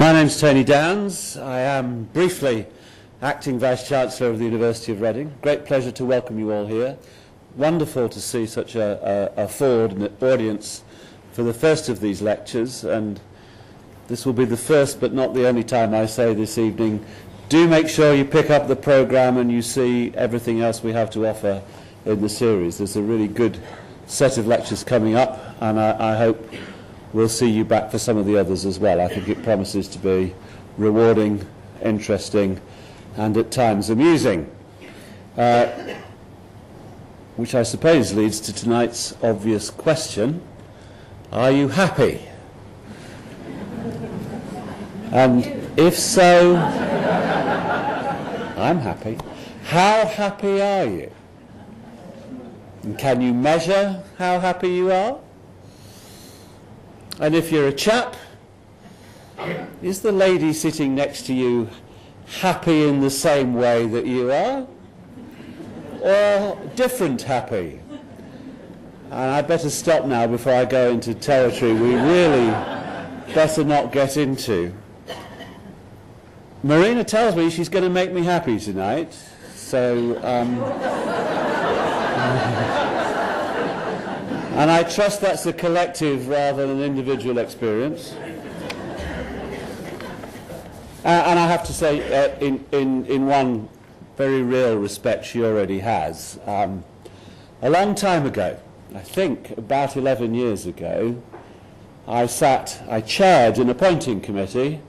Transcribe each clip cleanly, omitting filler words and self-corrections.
My name's Tony Downs. I am briefly Acting Vice-Chancellor of the University of Reading. Great pleasure to welcome you all here. Wonderful to see such a full audience for the first of these lectures, and this will be the first but not the only time I say this evening, do make sure you pick up the programme and you see everything else we have to offer in the series. There's a really good set of lectures coming up, and I hope we'll see you back for some of the others as well. I think it promises to be rewarding, interesting, and at times amusing. Which I suppose leads to tonight's obvious question: are you happy? And if so, I'm happy. How happy are you? And can you measure how happy you are? And if you're a chap, is the lady sitting next to you happy in the same way that you are? Or different happy? And I'd better stop now before I go into territory we really better not get into. Marina tells me she's going to make me happy tonight, so and I trust that's a collective rather than an individual experience. And I have to say, in one very real respect, she already has. A long time ago, I think about 11 years ago, I chaired an appointing committee,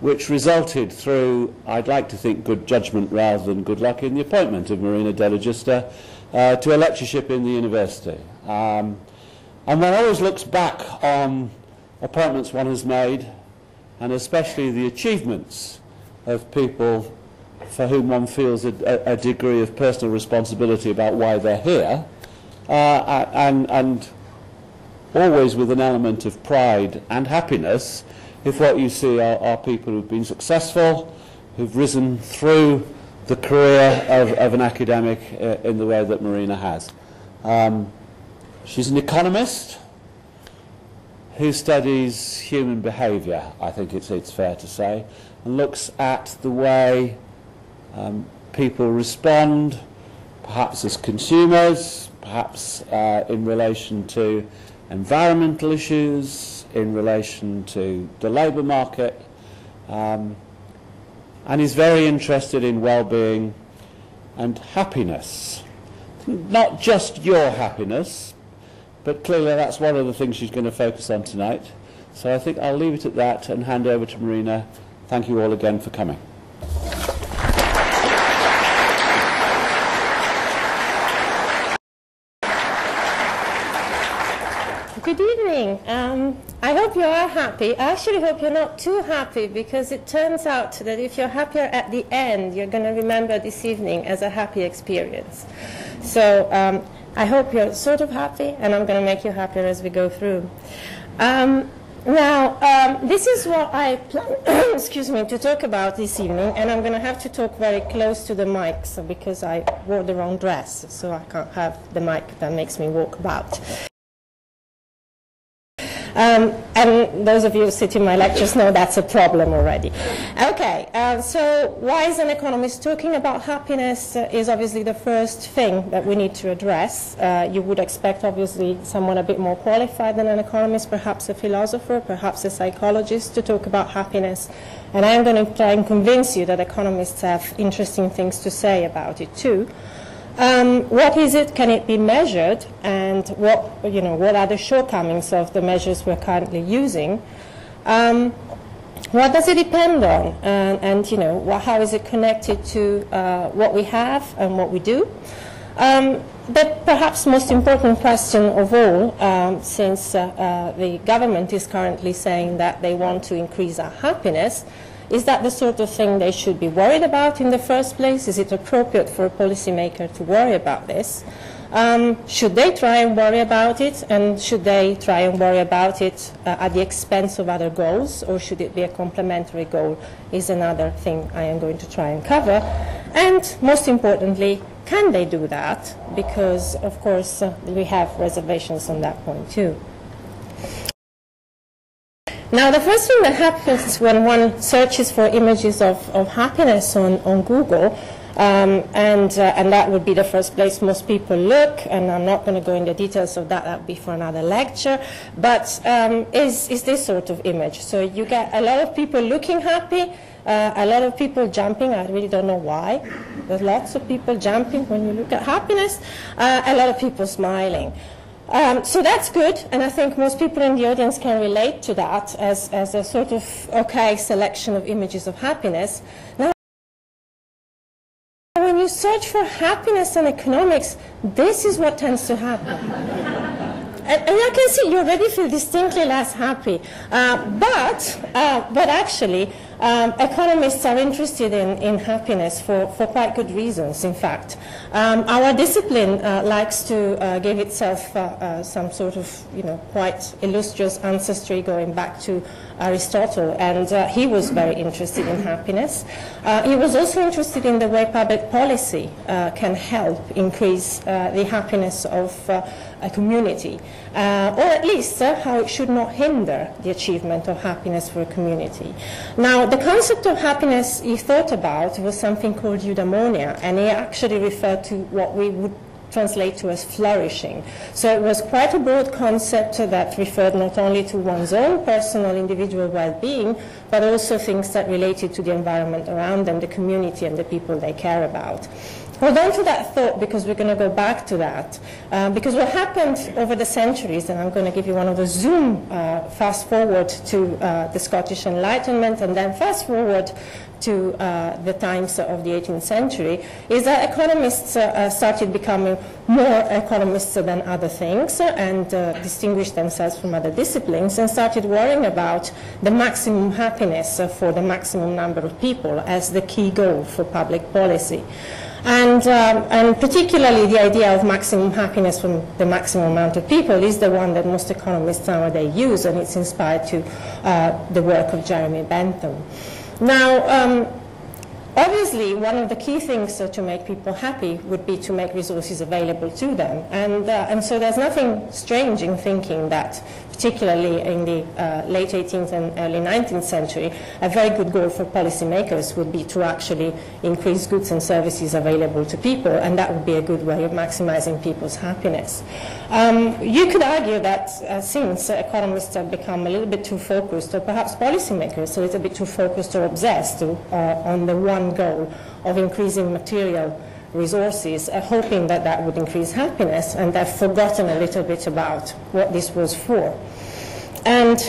which resulted through, I'd like to think, good judgment rather than good luck, in the appointment of Marina Della Giusta to a lectureship in the university. And one always looks back on appointments one has made, and especially the achievements of people for whom one feels a degree of personal responsibility about why they're here, and always with an element of pride and happiness if what you see are people who've been successful, who've risen through the career of an academic in the way that Marina has. She's an economist who studies human behaviour, I think it's fair to say, and looks at the way people respond, perhaps as consumers, perhaps in relation to environmental issues, in relation to the labour market, and is very interested in well-being and happiness. Not just your happiness, but clearly that's one of the things she's going to focus on tonight. So I think I'll leave it at that and hand over to Marina. Thank you all again for coming. Good evening. I hope you are happy. I actually hope you're not too happy, because it turns out that if you're happier at the end, you're going to remember this evening as a happy experience. So I hope you're sort of happy, and I'm going to make you happier as we go through. Now, this is what I plan excuse me, to talk about this evening, and I'm going to have to talk very close to the mic, so because I wore the wrong dress, so I can't have the mic that makes me walk about. And those of you who sit in my lectures know that's a problem already. Okay, so why is an economist talking about happiness is obviously the first thing that we need to address. You would expect, obviously, someone a bit more qualified than an economist, perhaps a philosopher, perhaps a psychologist, to talk about happiness. And I'm going to try and convince you that economists have interesting things to say about it too. What is it? Can it be measured? And what are the shortcomings of the measures we're currently using? What does it depend on? And how is it connected to what we have and what we do? But perhaps most important question of all, since the government is currently saying that they want to increase our happiness, is that the sort of thing they should be worried about in the first place? Is it appropriate for a policymaker to worry about this? Should they try and worry about it? And should they try and worry about it at the expense of other goals? Or should it be a complementary goal? Is another thing I am going to try and cover. And most importantly, can they do that? Because, of course, we have reservations on that point too. Now, the first thing that happens when one searches for images of happiness on Google, and that would be the first place most people look, and I'm not going to go into details of that, that would be for another lecture, but is this sort of image. So you get a lot of people looking happy, a lot of people jumping. I really don't know why. There's lots of people jumping when you look at happiness, a lot of people smiling. So that's good, and I think most people in the audience can relate to that as a sort of okay selection of images of happiness. Now, when you search for happiness and economics, this is what tends to happen. And I can see you already feel distinctly less happy. But actually, economists are interested in happiness for quite good reasons, in fact. Our discipline likes to give itself some sort of, quite illustrious ancestry going back to Aristotle, and he was very interested in happiness. He was also interested in the way public policy can help increase the happiness of a community, or at least how it should not hinder the achievement of happiness for a community. Now, the concept of happiness he thought about was something called eudaimonia, and he actually referred to what we would translate to as flourishing. So it was quite a broad concept that referred not only to one's own personal individual well-being, but also things that related to the environment around them, the community and the people they care about. Hold on to that thought, because we're going to go back to that. Because what happened over the centuries, and I'm going to give you one of the zoom fast forward to the Scottish Enlightenment, and then fast forward to the times of the 18th century, is that economists started becoming more economists than other things, and distinguished themselves from other disciplines, and started worrying about the maximum happiness for the maximum number of people as the key goal for public policy. And particularly the idea of maximum happiness from the maximum amount of people is the one that most economists nowadays use, and it's inspired to the work of Jeremy Bentham. Now, obviously, one of the key things to make people happy would be to make resources available to them. And so there's nothing strange in thinking that, particularly in the late 18th and early 19th century, a very good goal for policymakers would be to actually increase goods and services available to people, and that would be a good way of maximizing people's happiness. You could argue that since economists have become a little bit too focused, or perhaps policymakers a little bit too focused or obsessed on the one goal of increasing material resources, hoping that that would increase happiness, and they've forgotten a little bit about what this was for. And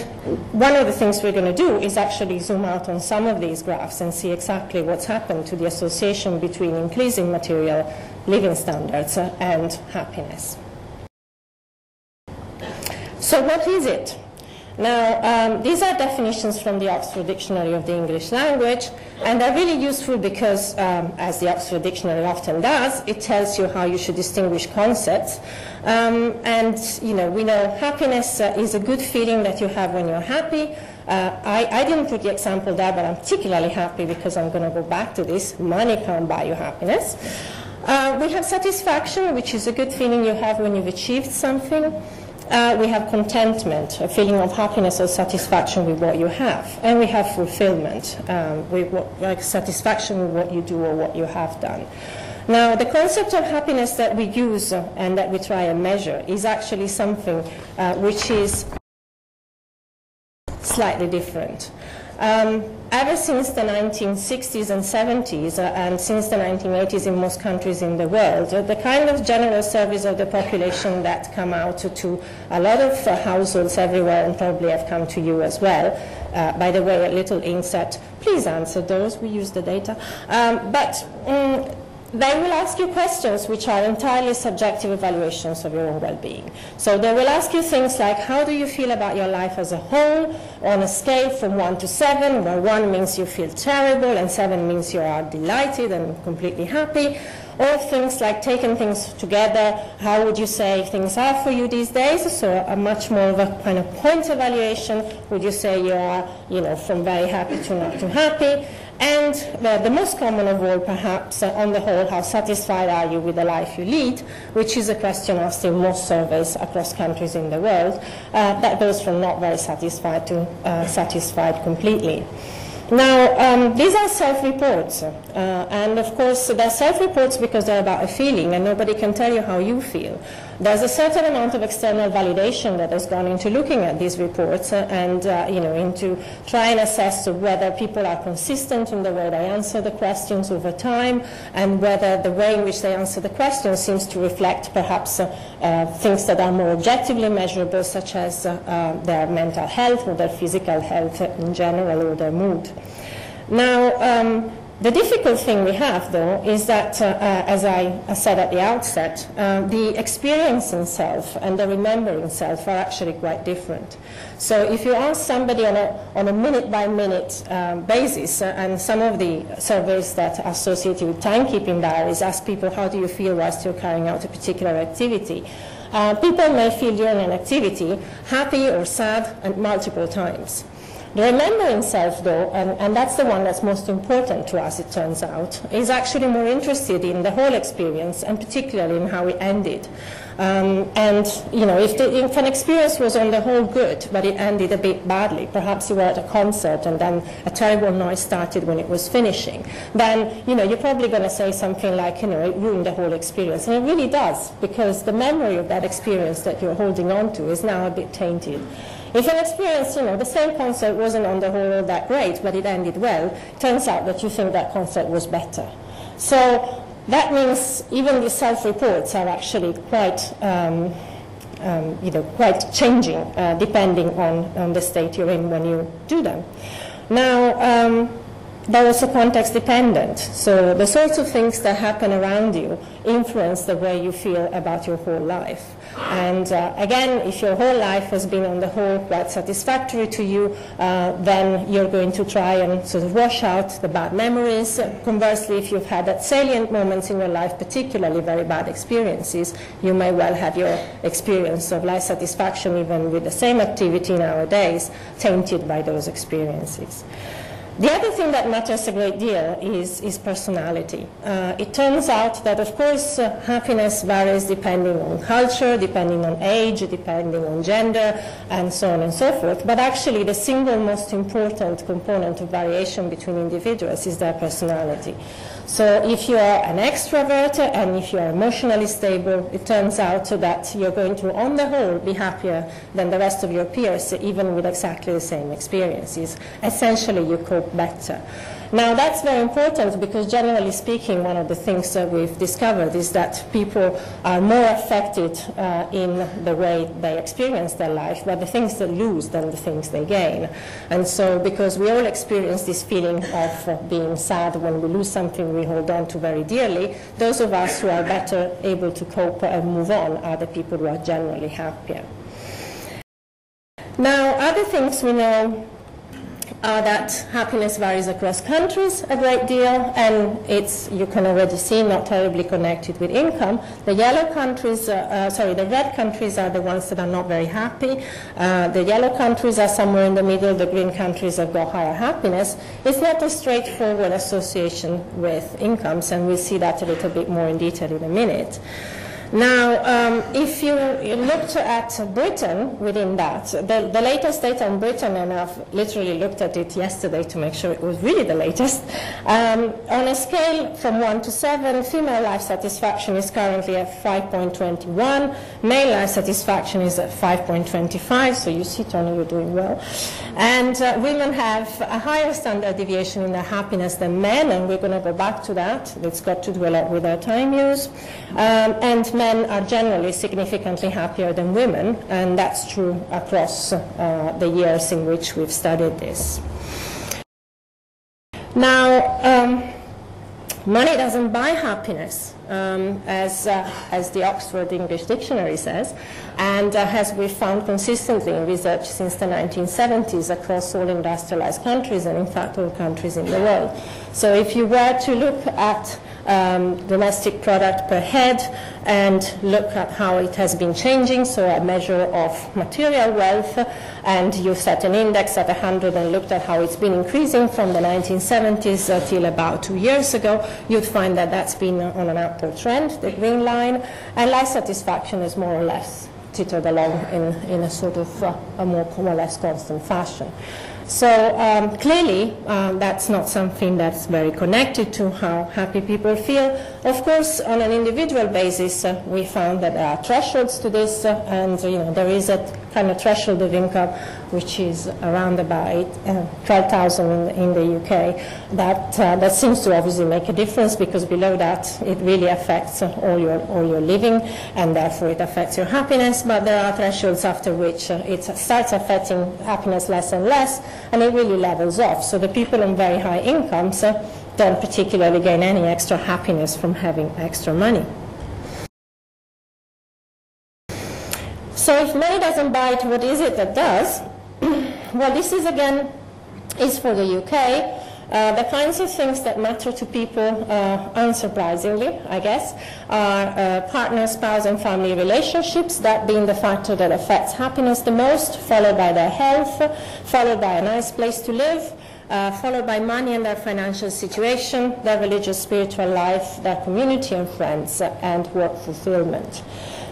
one of the things we're going to do is actually zoom out on some of these graphs and see exactly what's happened to the association between increasing material living standards and happiness. So what is it? Now, these are definitions from the Oxford Dictionary of the English Language, and they're really useful because, as the Oxford Dictionary often does, it tells you how you should distinguish concepts. And, we know happiness is a good feeling that you have when you're happy. I didn't put the example there, but I'm particularly happy because I'm going to go back to this. Money can't buy you happiness. We have satisfaction, which is a good feeling you have when you've achieved something. We have contentment, a feeling of happiness or satisfaction with what you have. And we have fulfillment, like satisfaction with what you do or what you have done. Now, the concept of happiness that we use and that we try and measure is actually something which is slightly different. Ever since the 1960s and 70s, and since the 1980s in most countries in the world, the kind of general surveys of the population that come out to a lot of households everywhere, and probably have come to you as well. By the way, a little insert, please answer those, we use the data. They will ask you questions which are entirely subjective evaluations of your own well-being. So they will ask you things like, how do you feel about your life as a whole, on a scale from 1 to 7, where 1 means you feel terrible and 7 means you are delighted and completely happy. Or things like, taking things together, how would you say things are for you these days? So a much more of a kind of point evaluation. Would you say you are, from very happy to not too happy? And the most common of all, perhaps, on the whole, how satisfied are you with the life you lead, which is a question asked in most surveys across countries in the world. That goes from not very satisfied to satisfied completely. Now, these are self-reports, and of course they're self-reports because they're about a feeling, and nobody can tell you how you feel. There's a certain amount of external validation that has gone into looking at these reports and into trying to assess whether people are consistent in the way they answer the questions over time, and whether the way in which they answer the questions seems to reflect perhaps things that are more objectively measurable, such as their mental health or their physical health in general, or their mood. Now, the difficult thing we have, though, is that, as I said at the outset, the experiencing self and the remembering self are actually quite different. So if you ask somebody on a minute-by-minute basis, and some of the surveys that are associated with timekeeping diaries ask people, how do you feel whilst you're carrying out a particular activity? People may feel during an activity happy or sad and multiple times. The remembering self, though, and that's the one that's most important to us, it turns out, is actually more interested in the whole experience, and particularly in how it ended. If an experience was on the whole good, but it ended a bit badly, perhaps you were at a concert and then a terrible noise started when it was finishing, then, you're probably going to say something like, it ruined the whole experience. And it really does, because the memory of that experience that you're holding on to is now a bit tainted. If an experience, the same concert wasn't on the whole all that great, but it ended well, it turns out that you think that concert was better. So that means even the self-reports are actually quite, quite changing depending on the state you're in when you do them. Now, they're also context dependent. So the sorts of things that happen around you influence the way you feel about your whole life. And again, if your whole life has been on the whole quite satisfactory to you, then you're going to try and sort of wash out the bad memories. Conversely, if you've had that salient moments in your life, particularly very bad experiences, you may well have your experience of life satisfaction, even with the same activity nowadays, tainted by those experiences. The other thing that matters a great deal is personality. It turns out that, of course, happiness varies depending on culture, depending on age, depending on gender, and so on and so forth. But actually, the single most important component of variation between individuals is their personality. So if you are an extrovert and if you are emotionally stable, it turns out that you're going to, on the whole, be happier than the rest of your peers, even with exactly the same experiences. Essentially, you cope better. Now, that's very important because, generally speaking, one of the things that we've discovered is that people are more affected in the way they experience their life by the things they lose than the things they gain. And so, because we all experience this feeling of being sad when we lose something we hold on to very dearly, those of us who are better able to cope and move on are the people who are generally happier. Now, other things we know are that happiness varies across countries a great deal, and it's, you can already see, not terribly connected with income. The yellow countries, the red countries are the ones that are not very happy. The yellow countries are somewhere in the middle. The green countries have got higher happiness. It's not a straightforward association with incomes, and we'll see that a little bit more in detail in a minute. Now, if you looked at Britain within that, the latest data on Britain, and I've literally looked at it yesterday to make sure it was really the latest, on a scale from 1 to 7, female life satisfaction is currently at 5.21, male life satisfaction is at 5.25, so you see, Tony, you're doing well. And women have a higher standard deviation in their happiness than men, and we're going to go back to that. It's got to do a lot with our time use. And men are generally significantly happier than women, and that's true across the years in which we've studied this. Now, money doesn't buy happiness. as the Oxford English Dictionary says, and as we found consistently in research since the 1970s across all industrialized countries and in fact all countries in the world. So if you were to look at domestic product per head and look at how it has been changing, so a measure of material wealth, and you set an index at 100 and looked at how it's been increasing from the 1970s till about 2 years ago, you'd find that that's been on an upward trend, the green line, and life satisfaction is more or less tittered along in a sort of a more or less constant fashion. So clearly, that's not something that's very connected to how happy people feel. Of course, on an individual basis, we found that there are thresholds to this, and there is a kind of threshold of income which is around about 12,000 in the UK. That seems to obviously make a difference, because below that it really affects all your living, and therefore it affects your happiness. But there are thresholds after which it starts affecting happiness less and less, and it really levels off. So the people on very high incomes don't particularly gain any extra happiness from having extra money. So if money doesn't bite, what is it that does? Well, this is again is for the UK. The kinds of things that matter to people, unsurprisingly, I guess, are partner, spouse, and family relationships, that being the factor that affects happiness the most, followed by their health, followed by a nice place to live, followed by money and their financial situation, their religious, spiritual life, their community and friends, and work fulfillment.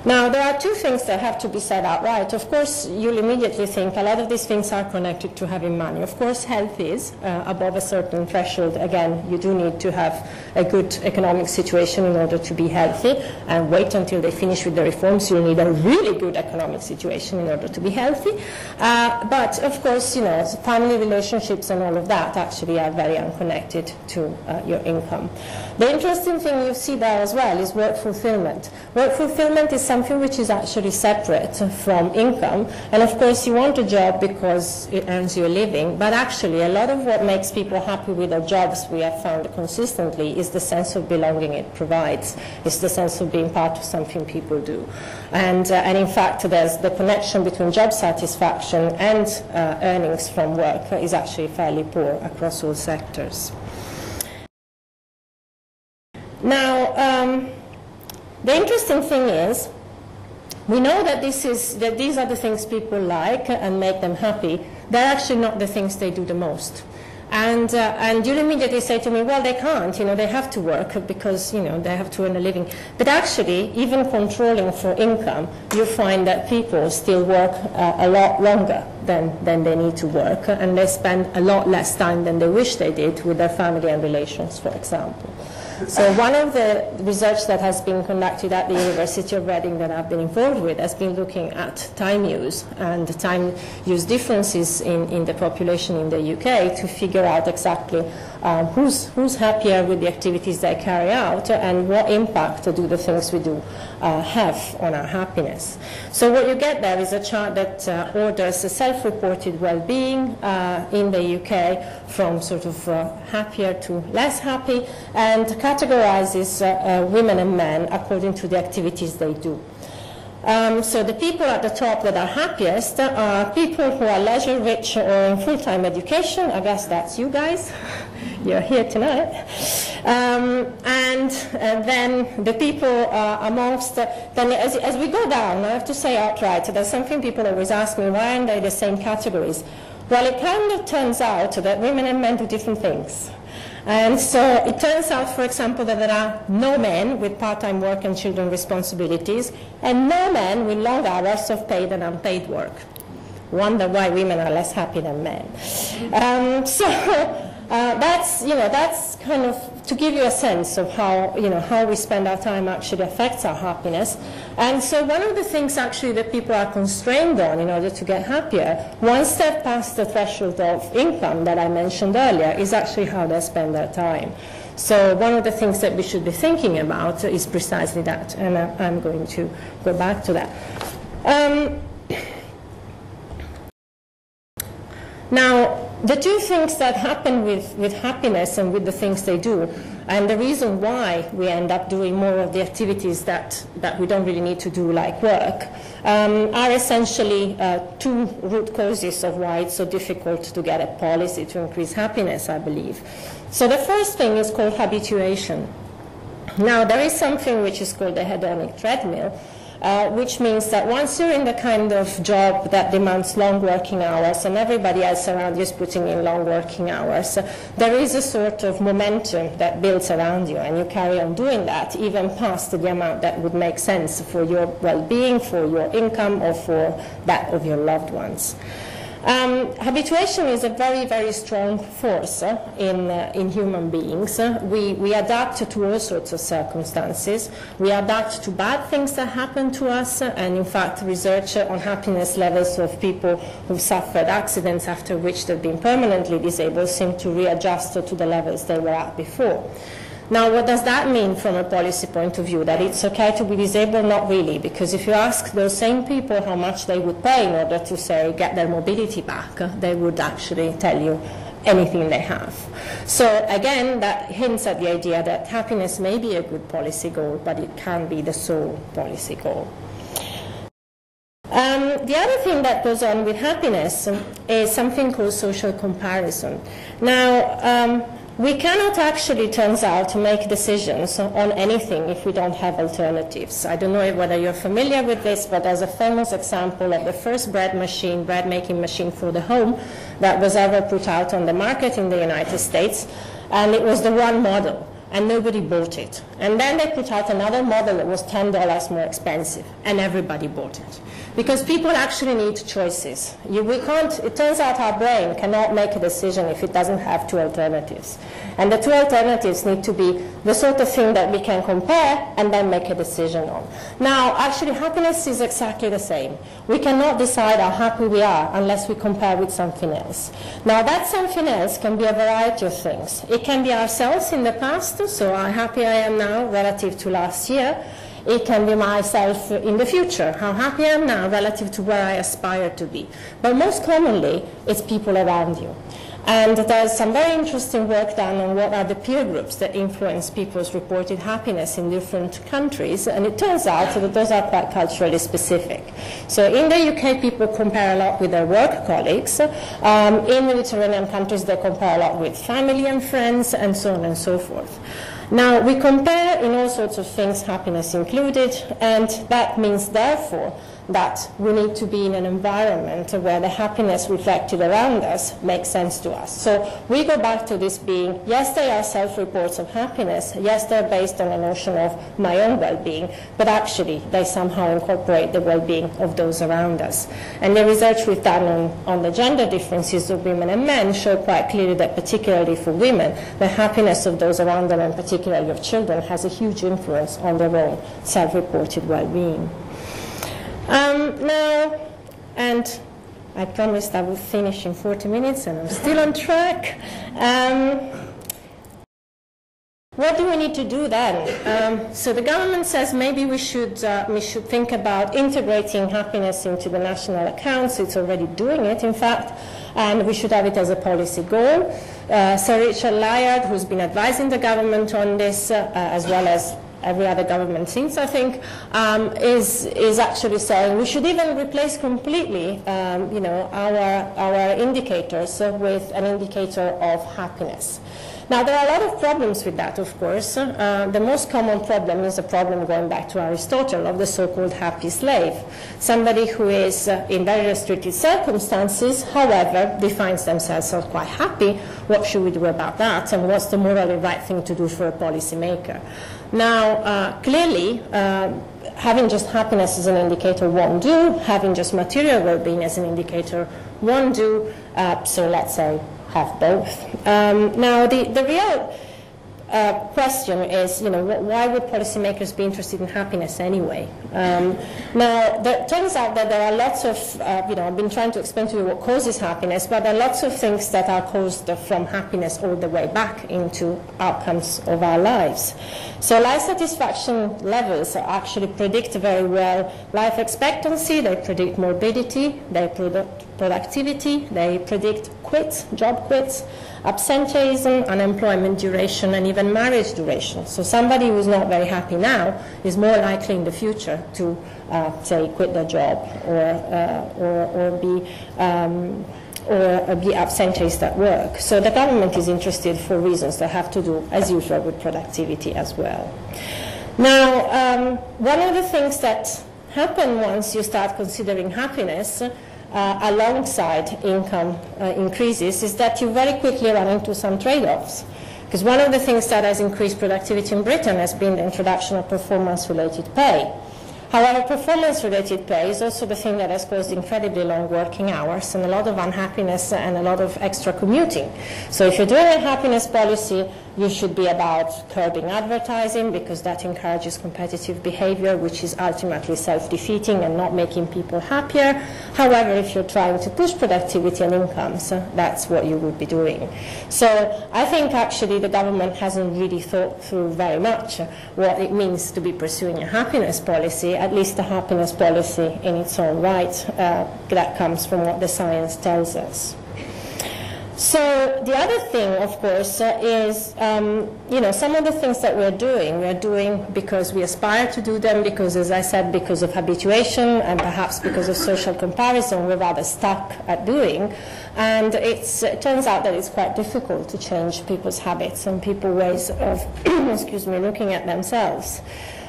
Now, there are two things that have to be said outright. Of course, you'll immediately think a lot of these things are connected to having money. Of course, health is above a certain threshold. Again, you do need to have a good economic situation in order to be healthy, and wait until they finish with the reforms. You'll need a really good economic situation in order to be healthy. But, of course, family relationships and all of that actually are very unconnected to your income. The interesting thing you see there as well is work fulfillment. Work fulfillment is something which is actually separate from income, and of course you want a job because it earns you a living, but actually a lot of what makes people happy with their jobs, we have found consistently, is the sense of belonging it provides. It's the sense of being part of something people do. And in fact, there's the connection between job satisfaction and earnings from work is actually fairly poor across all sectors. Now, the interesting thing is, we know that these are the things people like and make them happy. They're actually not the things they do the most. And you'll immediately say to me, well, they can't, they have to work because, they have to earn a living. But actually, even controlling for income, you find that people still work a lot longer than they need to work, and they spend a lot less time than they wish they did with their family and relations, for example. So one of the research that has been conducted at the University of Reading that I've been involved with has been looking at time use and time use differences in the population in the UK to figure out exactly who's happier with the activities they carry out and what impact do the things we do have on our happiness. So what you get there is a chart that orders the self-reported well-being in the UK from sort of happier to less happy, and categorizes women and men according to the activities they do. So the people at the top that are happiest are people who are leisure rich or in full-time education. I guess that's you guys. You're here tonight. And then the people amongst, then as we go down, I have to say outright, there's something people always ask me, why aren't they the same categories? Well, it kind of turns out that women and men do different things. And so it turns out, for example, that there are no men with part-time work and children responsibilities, and no men with long hours of paid and unpaid work. Wonder why women are less happy than men. That's kind of to give you a sense of how we spend our time actually affects our happiness. And so one of the things actually that people are constrained on in order to get happier, once they've passed the threshold of income that I mentioned earlier, is actually how they spend their time. So one of the things that we should be thinking about is precisely that, and I'm going to go back to that. Now, The two things that happen with happiness and with the things they do, and the reason why we end up doing more of the activities that we don't really need to do, like work, are essentially two root causes of why it's so difficult to get a policy to increase happiness, I believe. So the first thing is called habituation. Now, there is something which is called the hedonic treadmill, which means that once you're in the kind of job that demands long working hours and everybody else around you is putting in long working hours, there is a sort of momentum that builds around you, and you carry on doing that even past the amount that would make sense for your well-being, for your income, or for that of your loved ones. Habituation is a very, very strong force in human beings. We adapt to all sorts of circumstances. We adapt to bad things that happen to us, and in fact research on happiness levels of people who've suffered accidents after which they've been permanently disabled seem to readjust to the levels they were at before. Now, what does that mean from a policy point of view? That it's okay to be disabled? Not really, because if you ask those same people how much they would pay in order to, say, get their mobility back, they would actually tell you anything they have. So again, that hints at the idea that happiness may be a good policy goal, but it can't be the sole policy goal. The other thing that goes on with happiness is something called social comparison. Now, we cannot actually, turns out, make decisions on anything if we don't have alternatives. I don't know whether you're familiar with this, but there's a famous example of the first bread-making machine for the home that was ever put out on the market in the United States, and it was the one model, and nobody bought it. And then they put out another model that was $10 more expensive, and everybody bought it. Because people actually need choices. It turns out our brain cannot make a decision if it doesn't have two alternatives. And the two alternatives need to be the sort of thing that we can compare and then make a decision on. Now, actually, happiness is exactly the same. We cannot decide how happy we are unless we compare with something else. Now, that something else can be a variety of things. It can be ourselves in the past, so how happy I am now relative to last year. It can be myself in the future, how happy I am now relative to where I aspire to be. But most commonly, it's people around you. And there's some very interesting work done on what are the peer groups that influence people's reported happiness in different countries, and it turns out that those are quite culturally specific. So in the UK, people compare a lot with their work colleagues. In Mediterranean countries, they compare a lot with family and friends, and so on and so forth. Now, we compare in all sorts of things, happiness included, and that means, therefore, that we need to be in an environment where the happiness reflected around us makes sense to us. So we go back to this being, yes, they are self-reports of happiness, yes, they're based on a notion of my own well-being, but actually they somehow incorporate the well-being of those around us. And the research we've done on the gender differences of women and men show quite clearly that particularly for women, the happiness of those around them, and particularly of children, has a huge influence on their own self-reported well-being. Now, and I promised I would finish in 40 minutes, and I'm still on track. What do we need to do then? So the government says maybe we should think about integrating happiness into the national accounts. It's already doing it, in fact, and we should have it as a policy goal. Sir Richard Layard, who's been advising the government on this, as well as every other government since, I think, is actually saying we should even replace completely, our indicators with an indicator of happiness. Now, there are a lot of problems with that, of course. The most common problem is a problem going back to Aristotle of the so-called happy slave, somebody who is in very restricted circumstances, however, defines themselves as quite happy. What should we do about that, and what's the morally right thing to do for a policymaker? Now, clearly, having just happiness as an indicator won't do. Having just material well-being as an indicator won't do. So let's say have both. Now, the real question is, why would policymakers be interested in happiness anyway? Now, it turns out that there are lots of, I've been trying to explain to you what causes happiness, but there are lots of things that are caused from happiness all the way back into outcomes of our lives. So life satisfaction levels actually predict very well life expectancy, they predict morbidity, they productivity, they predict quits, job quits, absenteeism, unemployment duration, and even marriage duration. So somebody who's not very happy now is more likely in the future to, say, quit their job or be absenteeist at work. So the government is interested for reasons that have to do, as usual, with productivity as well. Now, one of the things that happen once you start considering happiness alongside income increases is that you very quickly run into some trade-offs. Because one of the things that has increased productivity in Britain has been the introduction of performance-related pay. However, performance-related pay is also the thing that has caused incredibly long working hours and a lot of unhappiness and a lot of extra commuting. So if you're doing a happiness policy, you should be about curbing advertising because that encourages competitive behavior, which is ultimately self-defeating and not making people happier. However, if you're trying to push productivity and incomes, that's what you would be doing. So I think actually the government hasn't really thought through very much what it means to be pursuing a happiness policy, at least a happiness policy in its own right that comes from what the science tells us. So the other thing, of course, is, some of the things that we're doing because we aspire to do them, because, as I said, because of habituation and perhaps because of social comparison, we're rather stuck at doing. And it turns out that it's quite difficult to change people's habits and people's ways of, looking at themselves.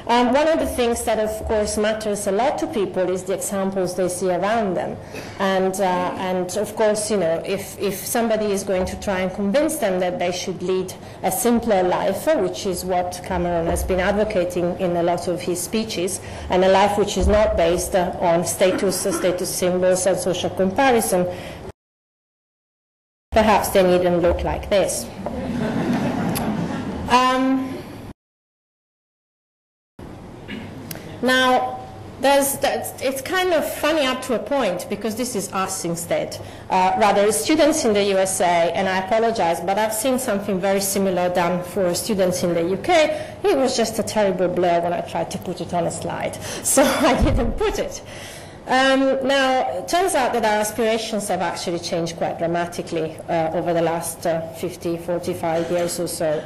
One of the things that, of course, matters a lot to people is the examples they see around them. And of course, if somebody is going to try and convince them that they should lead a simpler life, which is what Cameron has been advocating in a lot of his speeches, and a life which is not based on status symbols and social comparison, perhaps they needn't look like this. Now, it's kind of funny up to a point, because this is us instead. Rather, students in the USA, and I apologize, but I've seen something very similar done for students in the UK. It was just a terrible blur when I tried to put it on a slide, so I didn't put it. Now, it turns out that our aspirations have actually changed quite dramatically over the last 50, 45 years or so.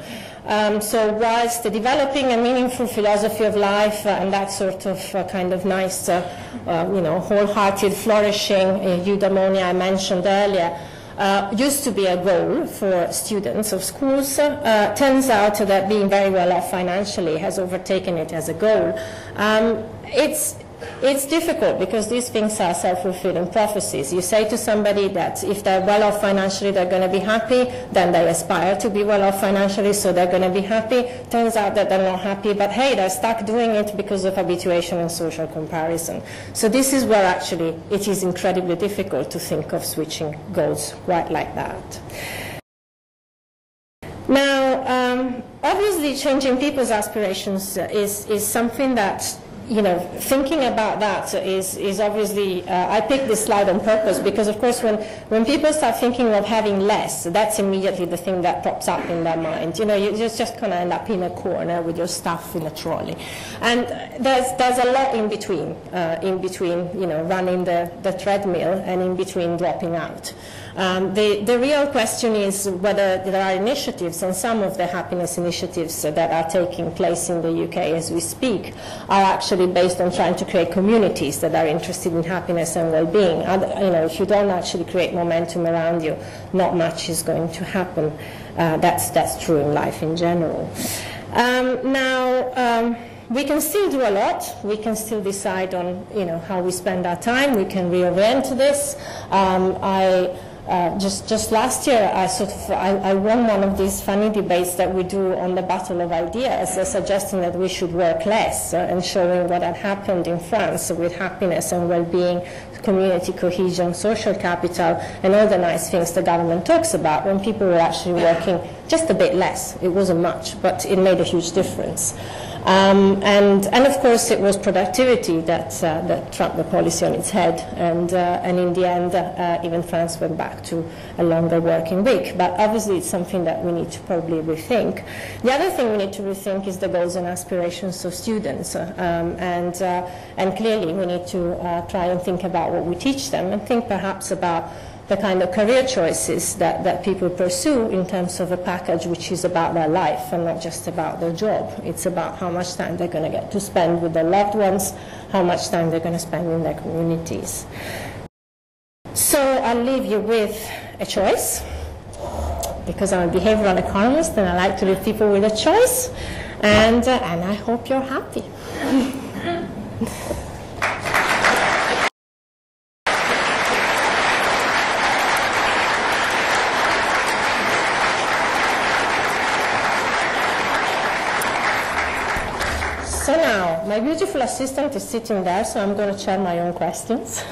So whilst developing a meaningful philosophy of life and that sort of kind of nice, wholehearted, flourishing eudaimonia I mentioned earlier, used to be a goal for students of schools, turns out that being very well off financially has overtaken it as a goal. It's difficult because these things are self-fulfilling prophecies. You say to somebody that if they're well off financially, they're going to be happy, then they aspire to be well off financially, so they're going to be happy. Turns out that they're not happy, but hey, they're stuck doing it because of habituation and social comparison. So this is where actually it is incredibly difficult to think of switching goals quite like that. Now, obviously changing people's aspirations is something that, thinking about that is obviously, I picked this slide on purpose because, of course, when people start thinking of having less, that's immediately the thing that pops up in their mind. You just kind of end up in a corner with your stuff in a trolley. And there's a lot in between running the treadmill and in between dropping out. The real question is whether there are initiatives, and some of the happiness initiatives that are taking place in the UK as we speak are actually based on trying to create communities that are interested in happiness and well-being. If you don't actually create momentum around you, not much is going to happen. That's true in life in general. We can still do a lot. We can still decide on how we spend our time. We can reorient this. Just last year, I won one of these funny debates that we do on the Battle of Ideas, suggesting that we should work less and showing what had happened in France with happiness and well-being, community cohesion, social capital, and all the nice things the government talks about when people were actually working just a bit less. It wasn't much, but it made a huge difference. And of course, it was productivity that trumped the policy on its head, and in the end, even France went back to a longer working week. But obviously, it's something that we need to probably rethink. The other thing we need to rethink is the goals and aspirations of students, and clearly, we need to try and think about what we teach them, and think perhaps about the kind of career choices that people pursue in terms of a package which is about their life and not just about their job. It's about how much time they're going to get to spend with their loved ones, how much time they're going to spend in their communities. So I'll leave you with a choice, because I'm a behavioral economist and I like to leave people with a choice, and I hope you're happy. So now, my beautiful assistant is sitting there, so I'm going to share my own questions.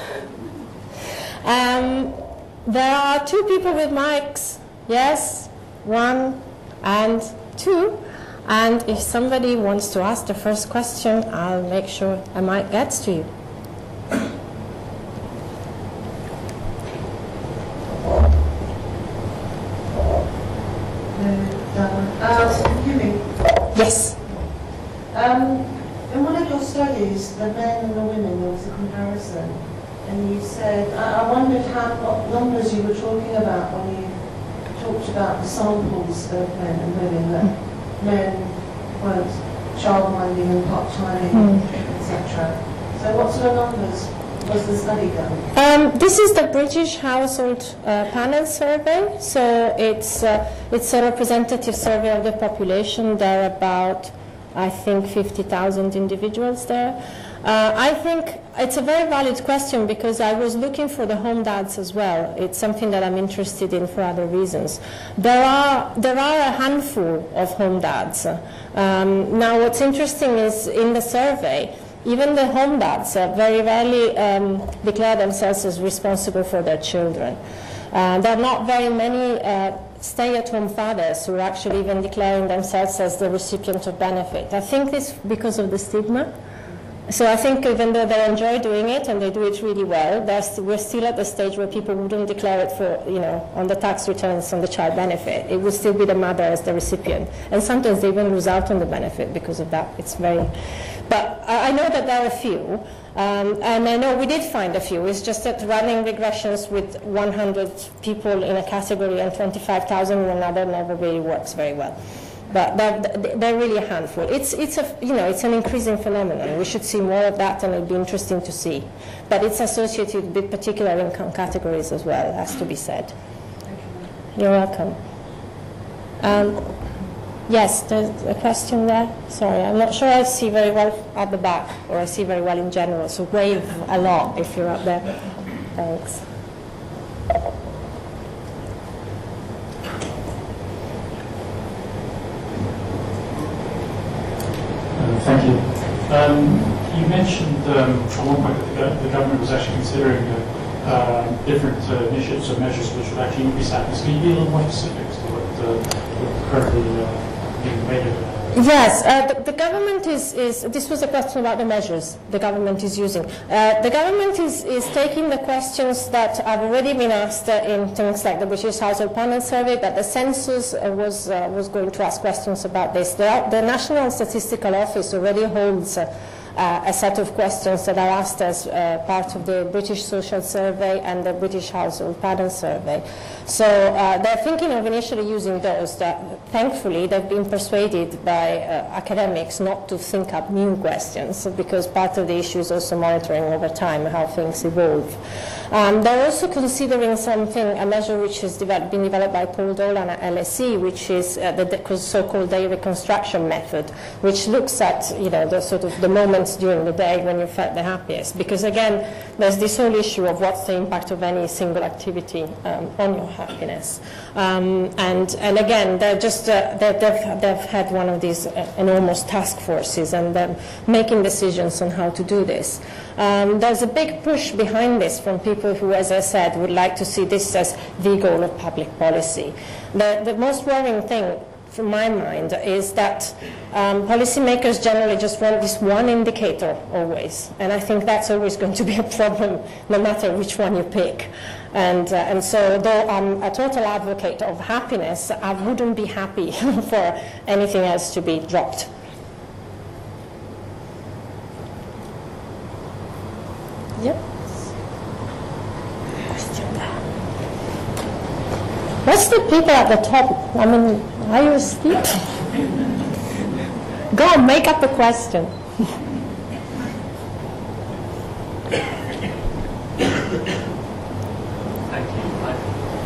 There are two people with mics. Yes, 1 and 2. And if somebody wants to ask the first question, I'll make sure a mic gets to you. Can you hear me? Yes. In one of your studies, the men and the women, there was a comparison, and you said, I wondered what numbers you were talking about when you talked about the samples of men and women, that men weren't childminding and part-timing, etc. So what sort of numbers was the study done? This is the British Household Panel Survey, so it's a representative survey of the population. There are about, I think, 50,000 individuals there. I think it's a very valid question, because I was looking for the home dads as well. It's something that I'm interested in for other reasons. There are a handful of home dads. Now, what's interesting is in the survey, even the home dads very rarely declare themselves as responsible for their children. There are not very many stay-at-home fathers who are actually even declaring themselves as the recipient of benefit. I think this because of the stigma. So I think even though they enjoy doing it and they do it really well, we're still at the stage where people wouldn't declare it for, on the tax returns on the child benefit. It would still be the mother as the recipient. And sometimes they even lose out on the benefit because of that. It's very... But I know that there are a few. And I know we did find a few. It's just that running regressions with 100 people in a category and 25,000 in another never really works very well. But they're really a handful. It's an increasing phenomenon. We should see more of that, and it'll be interesting to see. But it's associated with particular income categories as well, has to be said. You're welcome. Yes, there's a question there. Sorry, I'm not sure I see very well at the back, or I see very well in general, so wave a lot if you're up there. Thanks. Thank you. You mentioned at one point that the government was actually considering different initiatives or measures which would actually increase happiness. Can you be a little more specific as to what currently being made of? Yes, the government this was a question about the measures the government is using. The government is taking the questions that have already been asked in things like the British Household Panel Survey, but the census was going to ask questions about this. The National Statistical Office already holds a set of questions that are asked as part of the British Social Survey and the British Household Panel Survey. So they're thinking of initially using those. Thankfully, they've been persuaded by academics not to think up new questions, because part of the issue is also monitoring over time how things evolve. They're also considering a measure which has been developed by Paul Dolan at LSE, which is the so-called day reconstruction method, which looks at the sort of the moments during the day when you felt the happiest. Because again, there's this whole issue of what's the impact of any single activity on your happiness. And again, they've had one of these enormous task forces, and they're making decisions on how to do this. There's a big push behind this from people who, as I said, would like to see this as the goal of public policy. The most worrying thing from my mind, is that policymakers generally just want this one indicator always. And I think that's always going to be a problem, no matter which one you pick. And so though I'm a total advocate of happiness, I wouldn't be happy for anything else to be dropped. Yep. Question there. What's the people at the top? I mean, are you asleep? Go on, make up a question. Thank you.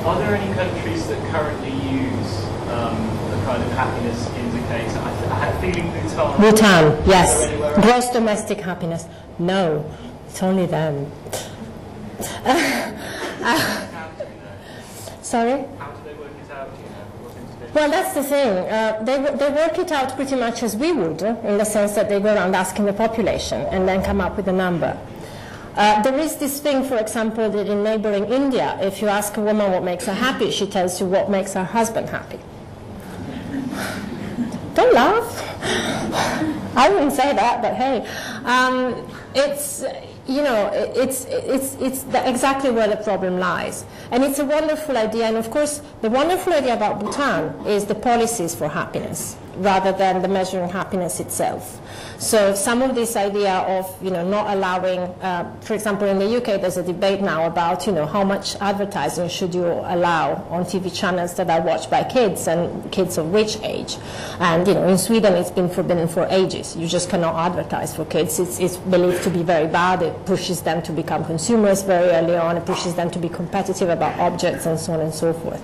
Are there any countries that currently use the kind of happiness indicator? I had a feeling Bhutan. Bhutan, yes. Gross domestic happiness. No, it's only them. Sorry? How do they work it out, do you know? Well, that's the thing. They work it out pretty much as we would, in the sense that they go around asking the population and then come up with a number. There is this thing, for example, that in neighboring India, if you ask a woman what makes her happy, she tells you what makes her husband happy. Don't laugh. I wouldn't say that, but hey. It's, you know, it's exactly where the problem lies. And it's a wonderful idea. And of course, the wonderful idea about Bhutan is the policies for happiness, rather than the measuring happiness itself. So some of this idea of, you know, not allowing, for example, in the UK, there's a debate now about, you know, how much advertising should you allow on TV channels that are watched by kids, and kids of which age. And, you know, in Sweden, it's been forbidden for ages. You just cannot advertise for kids. It's believed to be very bad. It pushes them to become consumers very early on. It pushes them to be competitive about objects and so on and so forth.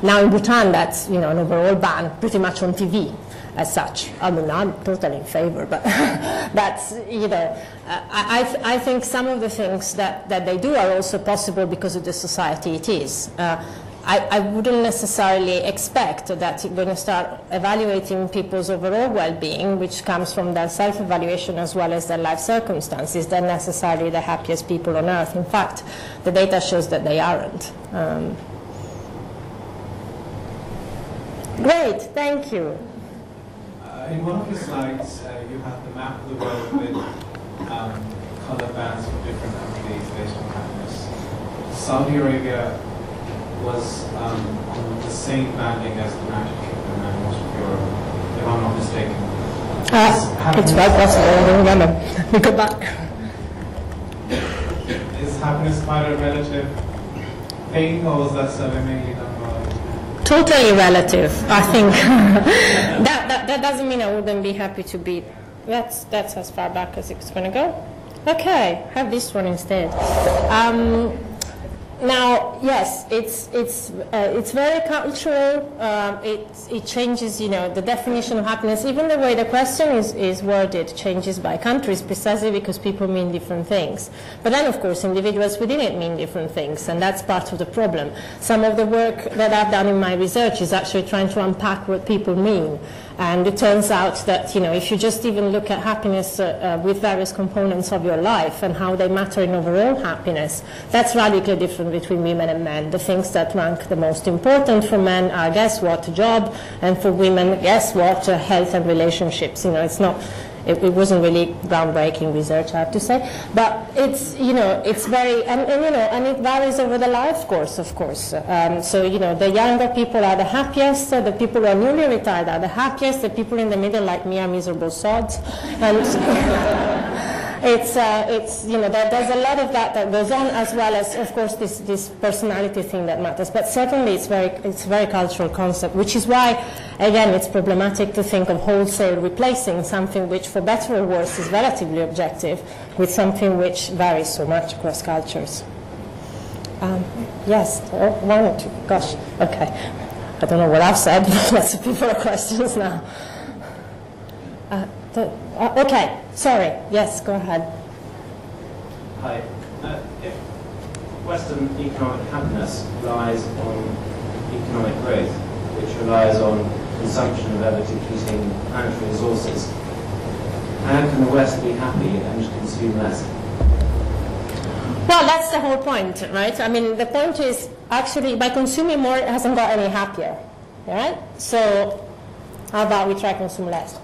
Now in Bhutan, that's, you know, an overall ban pretty much on TV. As such, I mean, I'm totally in favor, but that's, you know, I think some of the things that they do are also possible because of the society it is. I wouldn't necessarily expect that when you start evaluating people's overall well-being, which comes from their self-evaluation as well as their life circumstances, they're necessarily the happiest people on earth. In fact, the data shows that they aren't. Great, thank you. In one of your slides, you have the map of the world with color bands for different countries based on happiness. Saudi Arabia was on the same banding as the United Kingdom and most of Europe, if I'm not mistaken. It's quite possible, I don't remember. We go back. Is happiness quite a relative thing, or was that survey mainly done by? Totally relative, I think. that doesn't mean I wouldn't be happy to be. That's as far back as it's going to go. Okay, have this one instead. Now, yes, it's very cultural. It changes, you know, the definition of happiness. Even the way the question is worded changes by countries, precisely because people mean different things. But then, of course, individuals within it mean different things, and that's part of the problem. Some of the work that I've done in my research is actually trying to unpack what people mean. And it turns out that, you know, if you just even look at happiness with various components of your life and how they matter in overall happiness, that's radically different between women and men. The things that rank the most important for men are, guess what, job, and for women, guess what, health and relationships. You know, it's not, it wasn't really groundbreaking research, I have to say, but it's, you know, it's very, and you know, and it varies over the life course, of course. So, you know, the younger people are the happiest, the people who are newly retired are the happiest, the people in the middle, like me, are miserable sods. And it's, you know, there's a lot of that goes on, as well as, of course, this personality thing that matters. But certainly it's a very cultural concept, which is why, again, it's problematic to think of wholesale replacing something which, for better or worse, is relatively objective with something which varies so much across cultures. Yes, one or two. Gosh, okay. I don't know what I've said, but let's see for questions now. Okay, sorry. Yes, go ahead. Hi. If Western economic happiness relies on economic growth, which relies on consumption of ever-depleting planetary resources, how can the West be happy and consume less? Well, that's the whole point, right? I mean, the point is, actually, by consuming more, it hasn't got any happier, right? So, How about we try to consume less?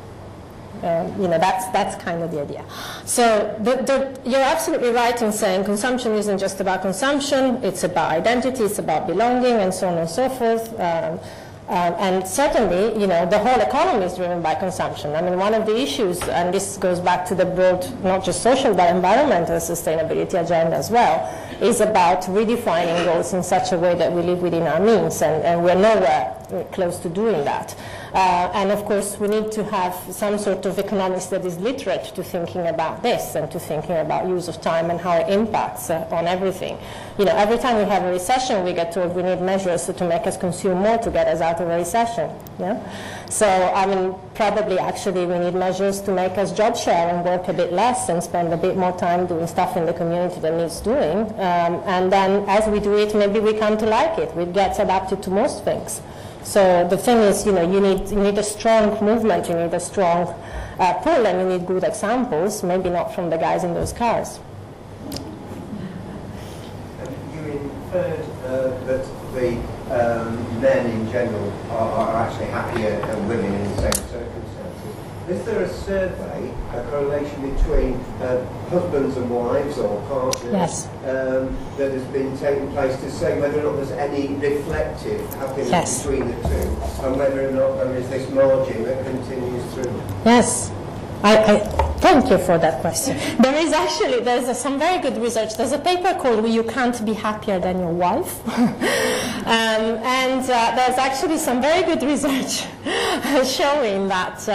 That's kind of the idea. So you're absolutely right in saying consumption isn't just about consumption, it's about identity, it's about belonging, and so on and so forth. And certainly, the whole economy is driven by consumption. I mean, one of the issues, and this goes back to the broad, not just social, but environmental sustainability agenda as well, is about redefining goals in such a way that we live within our means, and we're nowhere close to doing that. And of course, we need to have some sort of economics that is literate to thinking about this and to thinking about use of time and how it impacts on everything. Every time we have a recession, we get told we need measures to make us consume more to get us out of a recession. Yeah? So, I mean, probably actually we need measures to make us job share and work a bit less and spend a bit more time doing stuff in the community that needs doing. And then as we do it, maybe we come to like it. We get adapted to most things. So the thing is, you need a strong movement, you need a strong pull, and you need good examples, maybe not from the guys in those cars. You inferred that the men in general are actually happier than women in the same circumstances. Is there a survey, a correlation between husbands and wives or partners Yes. That has been taking place to say whether or not there's any reflective happiness Yes. between the two, and whether or not there is this margin that continues through? Yes. I thank you for that question. There's some very good research. There's a paper called "You Can't Be Happier Than Your Wife," and there's actually some very good research showing that,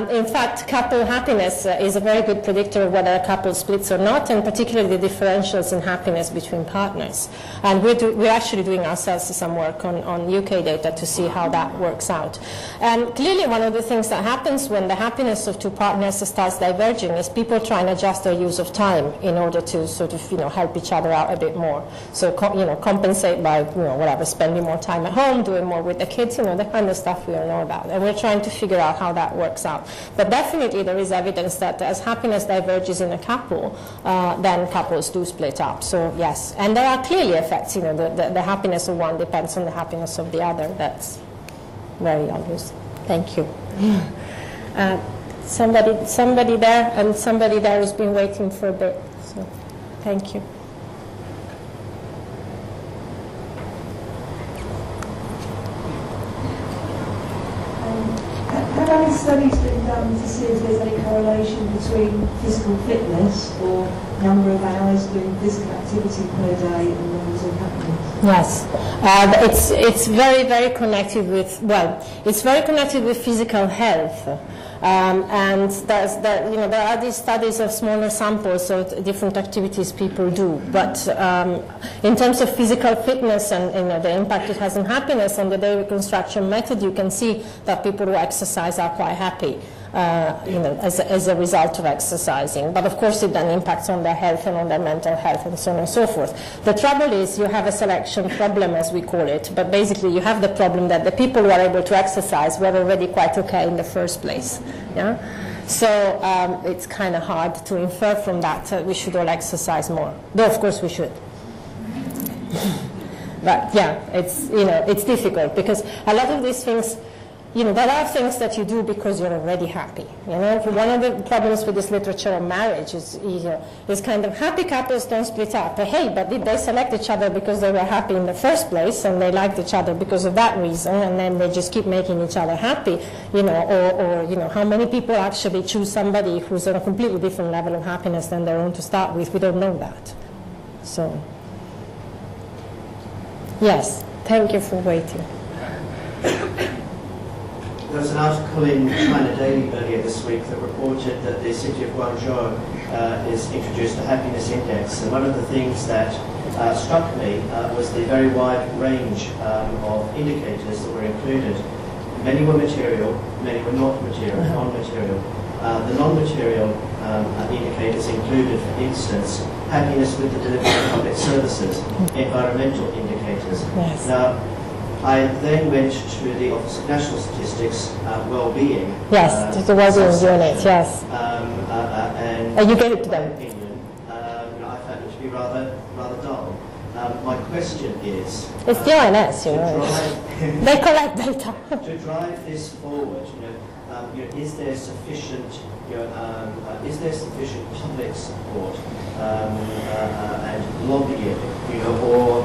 in fact, couple happiness is a very good predictor of whether a couple splits or not, and particularly the differentials in happiness between partners. And we're actually doing ourselves some work on UK data to see how that works out. And clearly, one of the things that happens when the happiness of two partners starts diverging is people try and adjust their use of time in order to sort of help each other out a bit more. So compensate by whatever, spending more time at home, doing more with the kids, the kind of stuff we all know about. And we're trying to figure out how that works out. But definitely there is evidence that as happiness diverges in a couple, then couples do split up. So yes, and there are clearly effects. The happiness of one depends on the happiness of the other. That's very obvious. Thank you. Somebody there, and somebody there who's been waiting for a bit. So, thank you. Have any studies been done to see if there's any correlation between physical fitness or number of hours doing physical activity per day and levels of happiness? Yes, it's very, very connected with, it's very connected with physical health. And there are these studies of smaller samples of different activities people do. But in terms of physical fitness and the impact it has on happiness, on the day reconstruction method, you can see that people who exercise are quite happy. As a result of exercising. But of course it then impacts on their health and on their mental health and so on and so forth. The trouble is you have a selection problem, as we call it, but basically you have the problem that the people who are able to exercise were already quite okay in the first place. Yeah? So it's kind of hard to infer from that we should all exercise more. Though of course we should. But yeah, it's difficult because a lot of these things, there are things that you do because you're already happy. One of the problems with this literature on marriage is kind of happy couples don't split up. Hey, but did they select each other because they were happy in the first place and they liked each other because of that reason, and then they just keep making each other happy? Or how many people actually choose somebody who's on a completely different level of happiness than their own to start with? We don't know that. So, yes, thank you for waiting. There was an article in China Daily earlier this week that reported that the city of Guangzhou has introduced a happiness index, and one of the things that struck me was the very wide range of indicators that were included. Many were material, many were not material, non-material. The non-material indicators included, for instance, happiness with the delivery of public services, environmental indicators. Yes. Now, I then went to the Office of National Statistics well-being. Yes, to the well-being unit, yes. And you gave it to them. In my opinion, I found it to be rather dull. My question is... It's the ONS, you know. They collect data. To drive this forward, is there sufficient, public support and lobbying, or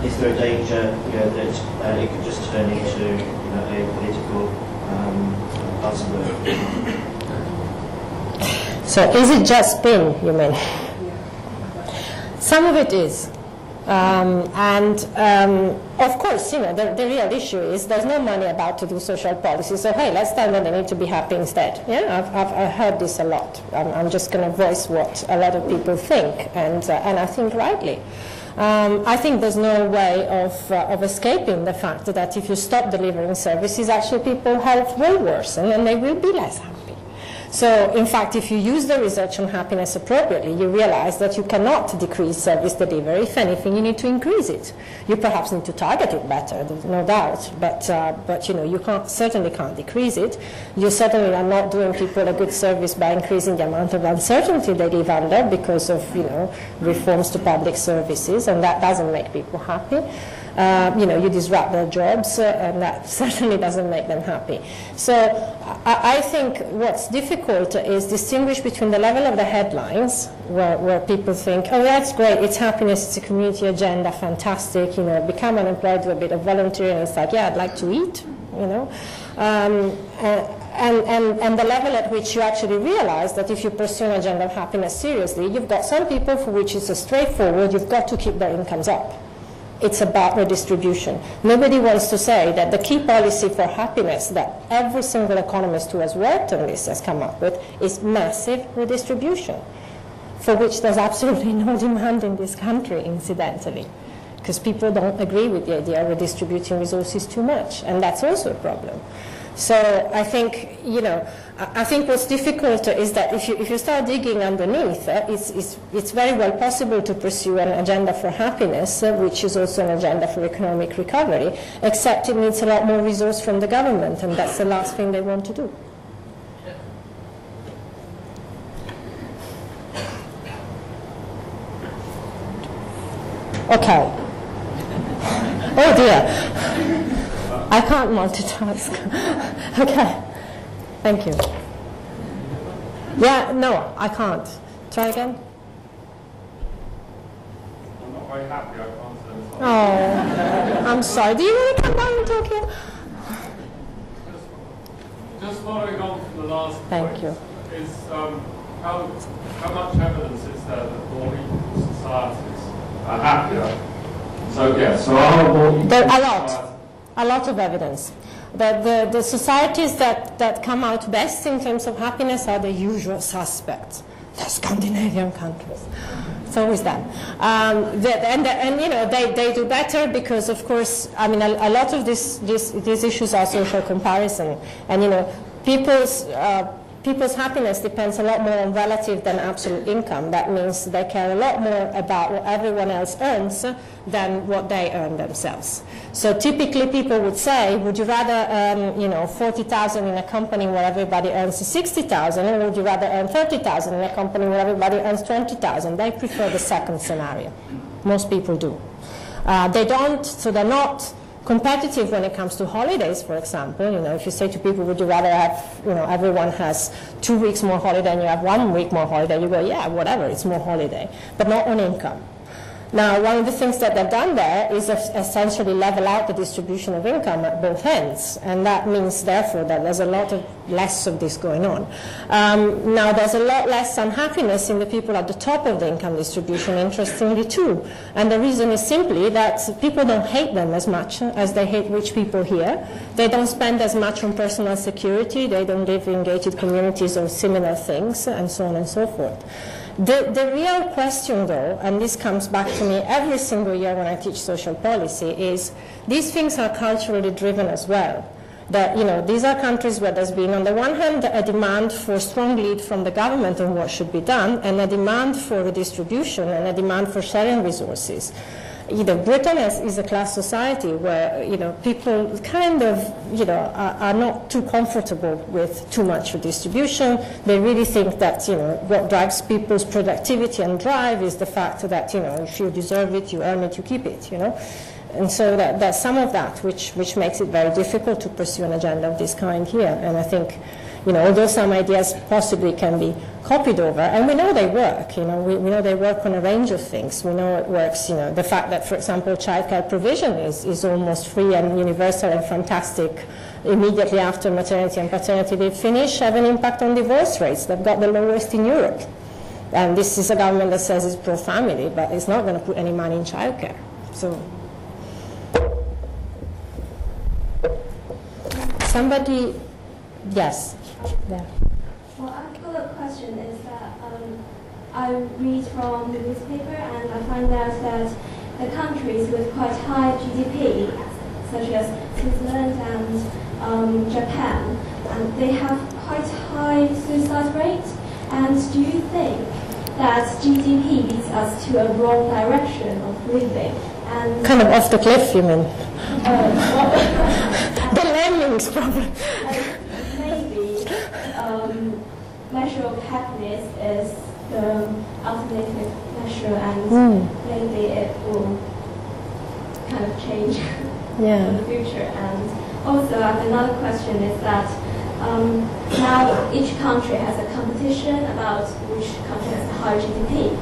is there a danger, that it could just turn into, a political buzzword? So is it just spin, you mean? Some of it is. Of course, the real issue is there's no money about to do social policy, so hey, let's tell them they need to be happy instead. Yeah, I've heard this a lot. I'm just going to voice what a lot of people think, and I think rightly. I think there's no way of escaping the fact that if you stop delivering services, actually people's health will worsen and they will be less happy. So, in fact, if you use the research on happiness appropriately, you realize that you cannot decrease service delivery. If anything, you need to increase it. You perhaps need to target it better, there's no doubt, but you certainly can't decrease it. You certainly are not doing people a good service by increasing the amount of uncertainty they live under because of, reforms to public services, and that doesn't make people happy. You disrupt their jobs, and that certainly doesn't make them happy. So I think what's difficult is distinguish between the level of the headlines, where people think, oh, that's great, it's happiness, it's a community agenda, fantastic, become unemployed, do a bit of volunteering, and it's like, yeah, I'd like to eat, and the level at which you actually realize that if you pursue an agenda of happiness seriously, you've got some people for which it's a straightforward, you've got to keep their incomes up. It's about redistribution. Nobody wants to say that the key policy for happiness that every single economist who has worked on this has come up with is massive redistribution, for which there's absolutely no demand in this country, incidentally, because people don't agree with the idea of redistributing resources too much, and that's also a problem. So I think, I think what's difficult is that if you start digging underneath, it's very well possible to pursue an agenda for happiness, which is also an agenda for economic recovery, except it needs a lot more resource from the government, and that's the last thing they want to do. Okay. Oh dear. I can't multitask. Okay. Thank you. Yeah, no, I can't. Try again. I'm not very happy. I can't say this. Oh, I'm sorry. Do you want to come down and talk here? Just following on from the last Thank point, you. is how much evidence is there that more equal societies are happier? So are more equal societies? A lot of evidence. The societies that come out best in terms of happiness are the usual suspects, the Scandinavian countries. It's always them. They do better because, of course, a lot of these issues are social comparison. And, people's happiness depends a lot more on relative than absolute income. That means they care a lot more about what everyone else earns than what they earn themselves. So typically people would say, would you rather earn 40,000 in a company where everybody earns 60,000, or would you rather earn 30,000 in a company where everybody earns 20,000? They prefer the second scenario. Most people do. They don't, so they're not competitive when it comes to holidays, for example. If you say to people, would you rather have, everyone has 2 weeks more holiday and you have 1 week more holiday, you go, yeah, whatever, it's more holiday, but not on income. Now, one of the things that they've done there is essentially level out the distribution of income at both ends, and that means, therefore, that there's a lot less of this going on. Now, there's a lot less unhappiness in the people at the top of the income distribution, interestingly, too. And the reason is simply that people don't hate them as much as they hate rich people here. They don't spend as much on personal security. They don't live in gated communities or similar things, and so on and so forth. The real question, though, and this comes back to me every single year when I teach social policy, is these things are culturally driven as well. That, these are countries where there's been, on the one hand, a demand for strong lead from the government on what should be done, and a demand for redistribution and a demand for sharing resources. Britain is a class society where, people kind of, are not too comfortable with too much redistribution. They really think that, what drives people's productivity and drive is the fact that, if you deserve it, you earn it, you keep it, And so that's some of that which makes it very difficult to pursue an agenda of this kind here. And I think, although some ideas possibly can be copied over, and we know they work, we know they work on a range of things. We know it works, the fact that, for example, childcare provision is almost free and universal and fantastic immediately after maternity and paternity leave finish, have an impact on divorce rates. They've got the lowest in Europe. And this is a government that says it's pro-family, but it's not going to put any money in childcare. So, somebody, yes. Yeah. Well, I've got a question. Is that I read from the newspaper and I find out that the countries with quite high GDP, such as Switzerland and Japan, and they have quite high suicide rates. And do you think that GDP leads us to a wrong direction of living? And kind of off the cliff, you mean? The lemmings problem. Measure of happiness is the alternative measure, and maybe it will kind of change in the future. And also, another question is that now each country has a competition about which country has a higher GDP,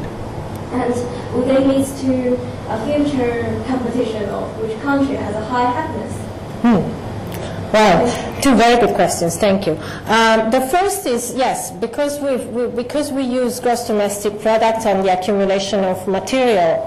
and will they lead to a future competition of which country has a high happiness? Well, two very good questions. Thank you. The first is yes, because we use gross domestic product and the accumulation of material,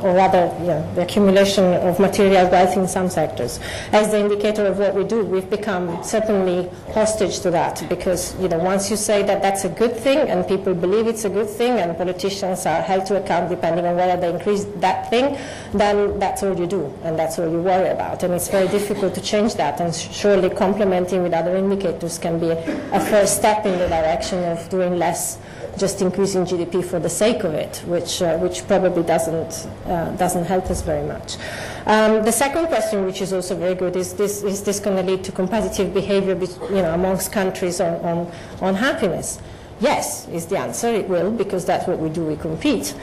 or rather, the accumulation of material wealth in some sectors as the indicator of what we do. We've become certainly hostage to that because once you say that that's a good thing and people believe it's a good thing and politicians are held to account depending on whether they increase that thing, then that's all you do and that's all you worry about, and it's very difficult to change that. And surely complementing with other indicators can be a first step in the direction of doing less, just increasing GDP for the sake of it, which probably doesn't help us very much. The second question, which is also very good, is this going to lead to competitive behavior, amongst countries on happiness? Yes, is the answer. It will, because that's what we do. We compete.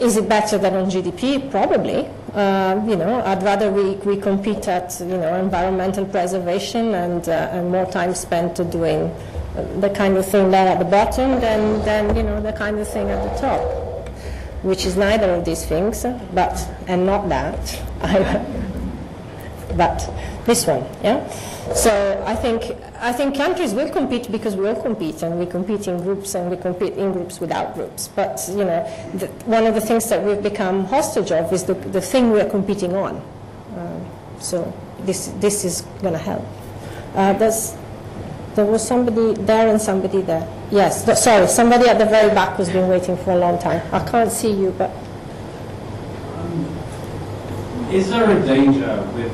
Is it better than on GDP? Probably. I'd rather we compete at environmental preservation and more time spent doing the kind of thing there at the bottom than the kind of thing at the top, which is neither of these things, and not that, but this one. Yeah. So I think countries will compete because we all compete, and we compete in groups, and we compete in groups without groups. But one of the things that we've become hostage of is the thing we are competing on. So this is going to help. There was somebody there and somebody there. Yes, sorry, somebody at the very back who's been waiting for a long time. I can't see you, but. Is there a danger with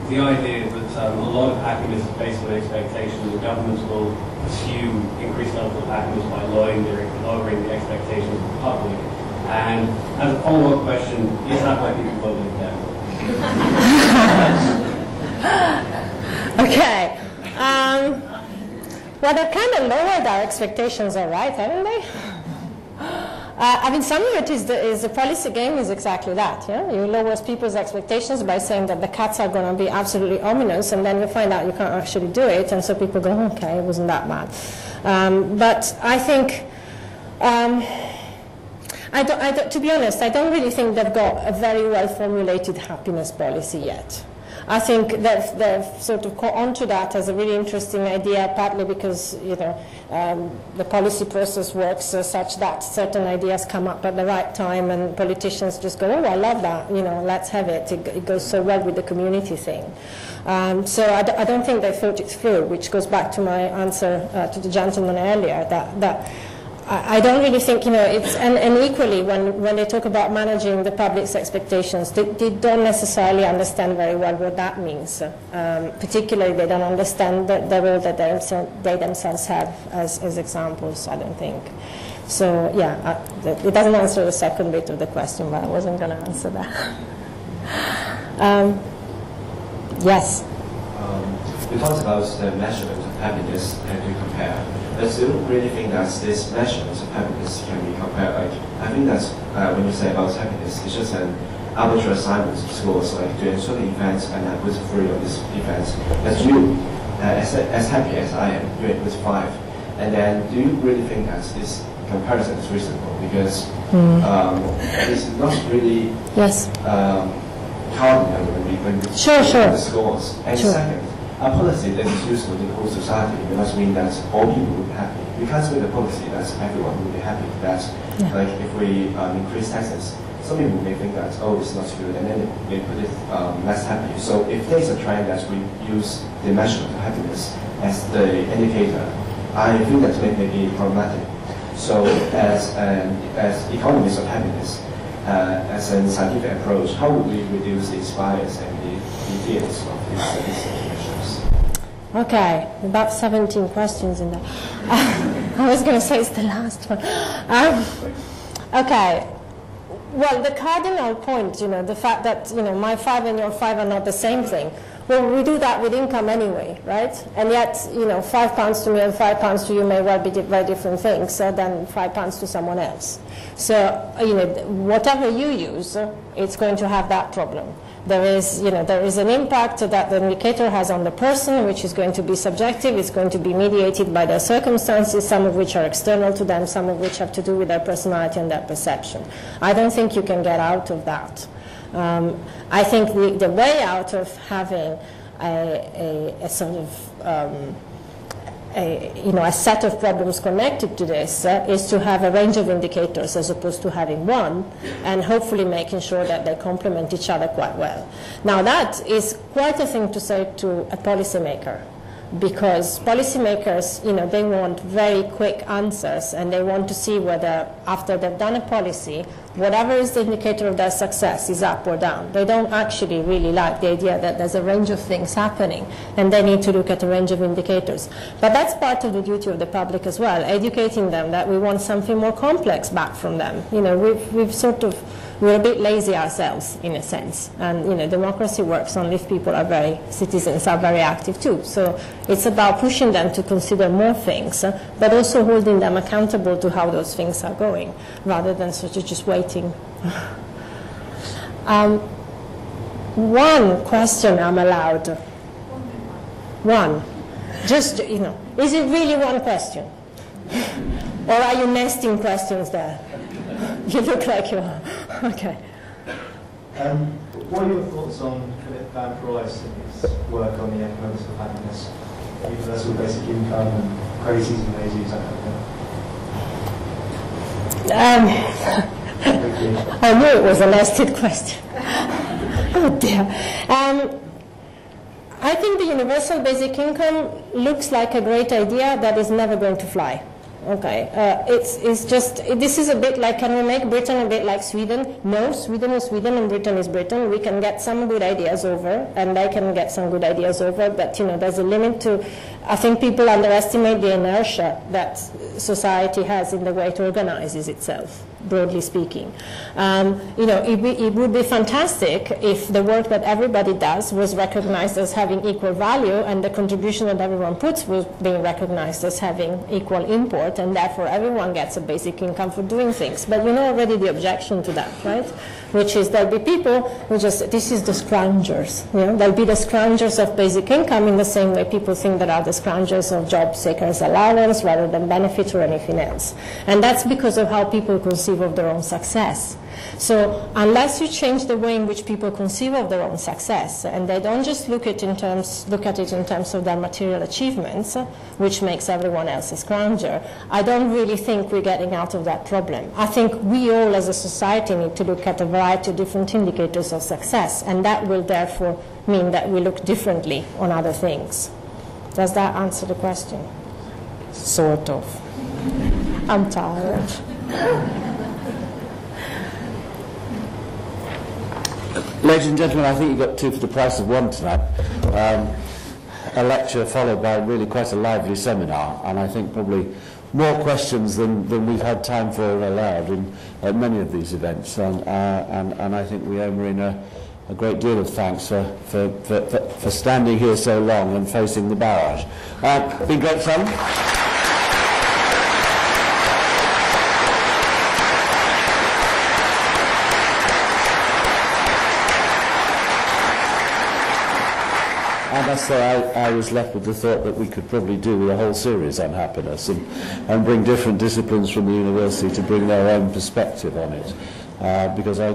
the idea that a lot of happiness is based on expectations, and governments will assume increased levels of happiness by lowering the expectations of the public? And as a follow-up question, is that why people vote in debt? Okay. Well, they've kind of lowered our expectations, all right, haven't they? Some of it is the policy game is exactly that. Yeah? You lower people's expectations by saying that the cuts are going to be absolutely ominous, and then you find out you can't actually do it, and so people go, okay, it wasn't that bad. But I think, to be honest, I don't really think they've got a very well-formulated happiness policy yet. I think they've sort of caught on to that as a really interesting idea, partly because the policy process works such that certain ideas come up at the right time, and politicians just go, oh, I love that, let's have it. It goes so well with the community thing. So I don't think they thought it through, which goes back to my answer to the gentleman earlier, that I don't really think, it's, and equally when they talk about managing the public's expectations, they don't necessarily understand very well what that means. Particularly, they don't understand the role that they themselves have as examples, I don't think. So, yeah, it doesn't answer the second bit of the question, but I wasn't going to answer that. Yes? You talked about the measurement of happiness and you compare. I still really think that this measurement of happiness can be compared. Like, I think that when you say about happiness, it's just an arbitrary assignment to schools, like doing certain events and I put 3 of these events. As you, as happy as I am, you put 5. And then do you really think that this comparison is reasonable? Because it's not really cardinal when we sure. the scores. And sure. Second, a policy that is useful in the whole society, it must mean that all people will be happy. We can't make a policy that everyone will be happy. That, like, if we increase taxes, some people may think that, oh, it's not good, and then they put it less happy. So if there's a trend that we use the measurement of happiness as the indicator, I think that may be problematic. So as economists of happiness, as a scientific approach, how would we reduce these bias and the fears of these measures? Okay, about 17 questions in there. I was going to say it's the last one. Okay. Well, the cardinal point, the fact that, my 5 and your 5 are not the same thing. Well, we do that with income anyway, right? And yet, £5 to me and £5 to you may well be very different things than £5 to someone else. So, whatever you use, it's going to have that problem. There is an impact that the indicator has on the person, which is going to be subjective. It's going to be mediated by their circumstances, some of which are external to them, some of which have to do with their personality and their perception. I don't think you can get out of that. I think the way out of having a sort of a set of problems connected to this is to have a range of indicators as opposed to having one, and hopefully making sure that they complement each other quite well. Now that is quite a thing to say to a policymaker, because policymakers, they want very quick answers, and they want to see whether, after they've done a policy, whatever is the indicator of their success is up or down. They don't actually really like the idea that there's a range of things happening, and they need to look at a range of indicators. But that's part of the duty of the public as well, educating them that we want something more complex back from them. We're a bit lazy ourselves, in a sense. And, democracy works only if citizens are very active too. So it's about pushing them to consider more things, but also holding them accountable to how those things are going, rather than sort of just waiting. One question I'm allowed. One. Just, is it really one question? Or are you nesting questions there? You look like you are. Okay. What are your thoughts on Philip Van Preuss and his work on the economics of happiness, universal basic income and crazies and lazies, that kind of thing? I knew it was a nested question. Oh dear. I think the universal basic income looks like a great idea that is never going to fly. Okay, it's just, this is a bit like, can we make Britain a bit like Sweden? No, Sweden is Sweden and Britain is Britain. We can get some good ideas over, and they can get some good ideas over, but there's a limit to, I think people underestimate the inertia that society has in the way it organizes itself, broadly speaking. It would be fantastic if the work that everybody does was recognized as having equal value, and the contribution that everyone puts was being recognized as having equal import, and therefore everyone gets a basic income for doing things. But already the objection to that, right? Which is there'll be people who this is the scroungers. There'll be the scroungers of basic income in the same way people think there are the scroungers of job seekers allowance rather than benefit or anything else. And that's because of how people conceive of their own success. So unless you change the way in which people conceive of their own success, and they don't just look at it in terms of their material achievements, which makes everyone else a scrounger, I don't really think we're getting out of that problem. I think we all as a society need to look at a variety of different indicators of success, and that will therefore mean that we look differently on other things. Does that answer the question? Sort of. I'm tired. Ladies and gentlemen, I think you got two for the price of one tonight. A lecture followed by really quite a lively seminar, and I think probably more questions than we've had time for and allowed at many of these events. And I think we owe Marina a great deal of thanks for standing here so long and facing the barrage. Been great fun. I must say, I was left with the thought that we could probably do a whole series on happiness and bring different disciplines from the university to bring their own perspective on it. Because I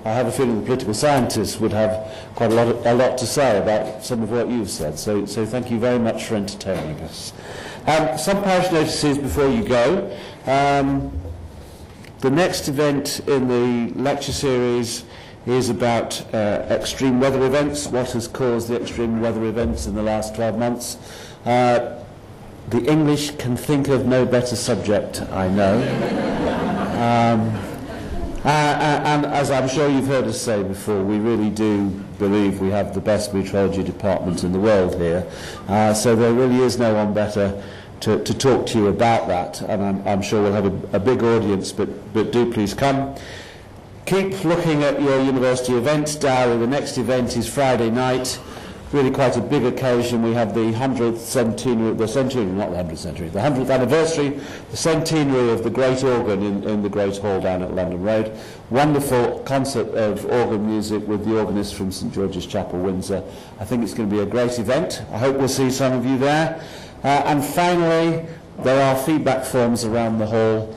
have a feeling the political scientists would have quite a lot to say about some of what you've said. So thank you very much for entertaining us. Some parish notices before you go. The next event in the lecture series is about extreme weather events, what has caused the extreme weather events in the last 12 months. The English can think of no better subject, I know. And as I'm sure you've heard us say before, we really do believe we have the best meteorology department in the world here. So there really is no one better to talk to you about that, and I'm sure we'll have a big audience, but do please come. Keep looking at your university events diary. The next event is Friday night. Really quite a big occasion. We have the 100th centenary, the 100th anniversary, the centenary of the Great Organ in the Great Hall down at London Road. Wonderful concert of organ music with the organist from St George's Chapel, Windsor. I think it's going to be a great event. I hope we'll see some of you there. And finally, there are feedback forms around the hall.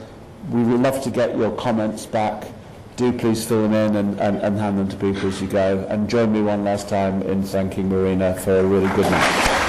We would love to get your comments back. Do please fill them in and hand them to people as you go. And join me one last time in thanking Marina for a really good night.